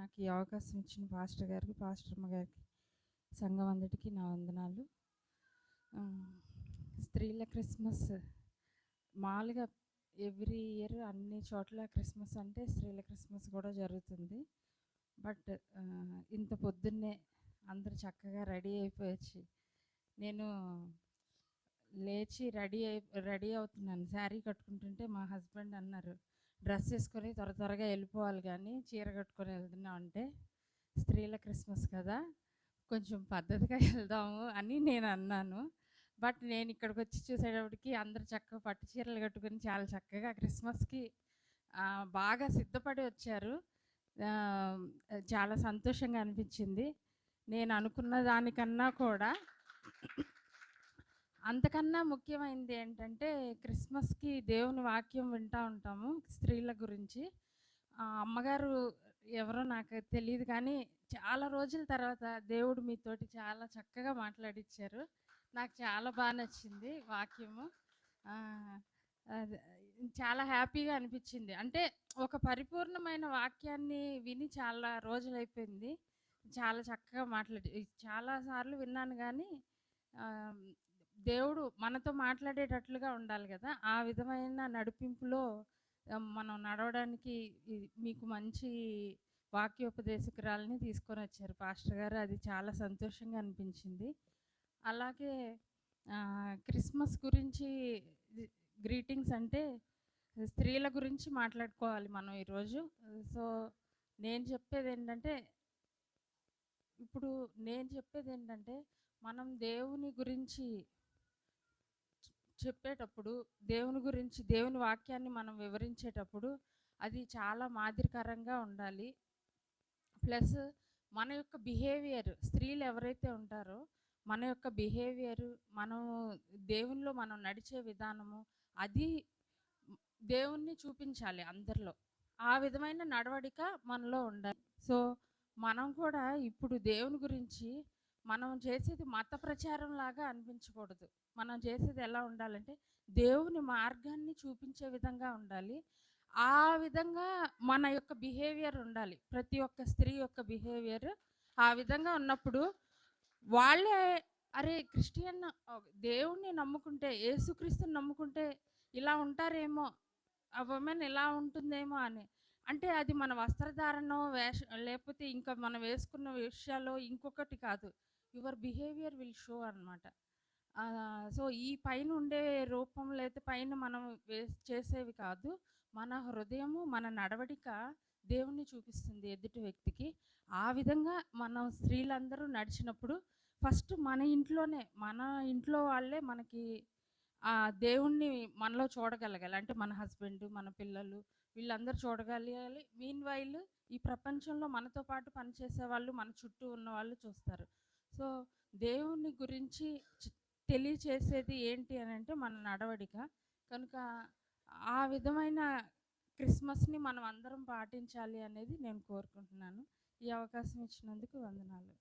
నాకు ఈ అవకాశం ఇచ్చిన పాస్టర్ గారికి, పాస్టర్మ్మ గారికి, సంఘం అందరికీ నా వందనాలు. స్త్రీల క్రిస్మస్ మామూలుగా ఎవ్రీ ఇయర్ అన్ని చోట్ల క్రిస్మస్ అంటే స్త్రీల క్రిస్మస్ కూడా జరుగుతుంది. బట్ ఇంత పొద్దున్నే అందరూ చక్కగా రెడీ అయిపోయొచ్చి నేను లేచి రెడీ అవుతున్నాను. శారీ కట్టుకుంటుంటే మా హస్బెండ్ అన్నారు, డ్రెస్ వేసుకొని త్వరగా వెళ్ళిపోవాలి కానీ చీర కట్టుకొని వెళ్తున్నాం అంటే, స్త్రీల క్రిస్మస్ కదా కొంచెం పద్ధతిగా వెళ్దాము అని నేను అన్నాను. బట్ నేను ఇక్కడికి వచ్చి చూసేటప్పటికి అందరు చక్కగా పట్టు చీరలు కట్టుకొని చాలా చక్కగా క్రిస్మస్కి బాగా సిద్ధపడి వచ్చారు. చాలా సంతోషంగా అనిపించింది. నేను అనుకున్న దానికన్నా కూడా అంతకన్నా ముఖ్యమైనది ఏంటంటే, క్రిస్మస్కి దేవుని వాక్యం వింటూ ఉంటాము స్త్రీల గురించి. అమ్మగారు ఎవరో నాకు తెలియదు కానీ చాలా రోజుల తర్వాత దేవుడు మీతోటి చాలా చక్కగా మాట్లాడిచ్చారు. నాకు చాలా బాగా నచ్చింది వాక్యము. చాలా హ్యాపీగా అనిపించింది. అంటే ఒక పరిపూర్ణమైన వాక్యాన్ని విని చాలా రోజులైపోయింది. చాలా చక్కగా చాలాసార్లు విన్నాను కానీ దేవుడు మనతో మాట్లాడేటట్లుగా ఉండాలి కదా, ఆ విధమైన నడిపింపులో మనం నడవడానికి మీకు మంచి వాక్యోపదేశకురాలని తీసుకొని వచ్చారు పాస్టర్ గారు. అది చాలా సంతోషంగా అనిపించింది. అలాగే క్రిస్మస్ గురించి గ్రీటింగ్స్ అంటే స్త్రీల గురించి మాట్లాడుకోవాలి మనం ఈరోజు. సో నేను చెప్పేది ఏంటంటే మనం దేవుని గురించి చెప్పేటప్పుడు, దేవుని వాక్యాన్ని మనం వివరించేటప్పుడు అది చాలా మాదిరికరంగా ఉండాలి. ప్లస్ మన యొక్క బిహేవియర్, స్త్రీలు ఎవరైతే ఉంటారో మన యొక్క బిహేవియరు, దేవునిలో మనం నడిచే విధానము, అది దేవుణ్ణి చూపించాలి అందరిలో. ఆ విధమైన నడవడిక మనలో ఉండాలి. సో మనం కూడా ఇప్పుడు దేవుని గురించి మనం చేసేది మత ప్రచారం లాగా అనిపించకూడదు. మనం చేసేది ఎలా ఉండాలంటే దేవుని మార్గాన్ని చూపించే విధంగా ఉండాలి. ఆ విధంగా మన యొక్క బిహేవియర్ ఉండాలి. ప్రతి ఒక్క స్త్రీ యొక్క బిహేవియర్ ఆ విధంగా ఉన్నప్పుడు వాళ్ళే అరే క్రిస్టియన్ దేవుణ్ణి నమ్ముకుంటే, యేసుక్రీస్తుని నమ్ముకుంటే ఇలా ఉంటారేమో, ఆ ఉమెన్ ఇలా ఉంటుందేమో అని. అంటే అది మన వస్త్రధారణో లేకపోతే ఇంకా మనం వేసుకున్న విషయాల్లో ఇంకొకటి కాదు. యువర్ బిహేవియర్ విల్ షో అనమాట. సో ఈ పైన ఉండే రూపం లేకపోతే పైన మనం చేసేవి కాదు, మన హృదయము, మన నడవడిక దేవుణ్ణి చూపిస్తుంది ఎదుటి వ్యక్తికి. ఆ విధంగా మనం స్త్రీలందరూ నడిచినప్పుడు ఫస్ట్ మన ఇంట్లో వాళ్ళే మనకి దేవుణ్ణి మనలో చూడగలగాలి. అంటే మన హస్బెండ్, మన పిల్లలు, వీళ్ళందరూ చూడగలగాలి. మీన్ వైల్ ఈ ప్రపంచంలో మనతో పాటు పనిచేసే వాళ్ళు, మన చుట్టూ ఉన్న వాళ్ళు చూస్తారు. సో దేవుని గురించి తెలియచేసేది ఏంటి అని అంటే మన నడవడిక. కనుక ఆ విధమైన క్రిస్మస్ని మనం అందరం పాటించాలి అనేది నేను కోరుకుంటున్నాను. ఈ అవకాశం ఇచ్చినందుకు వందనాలు.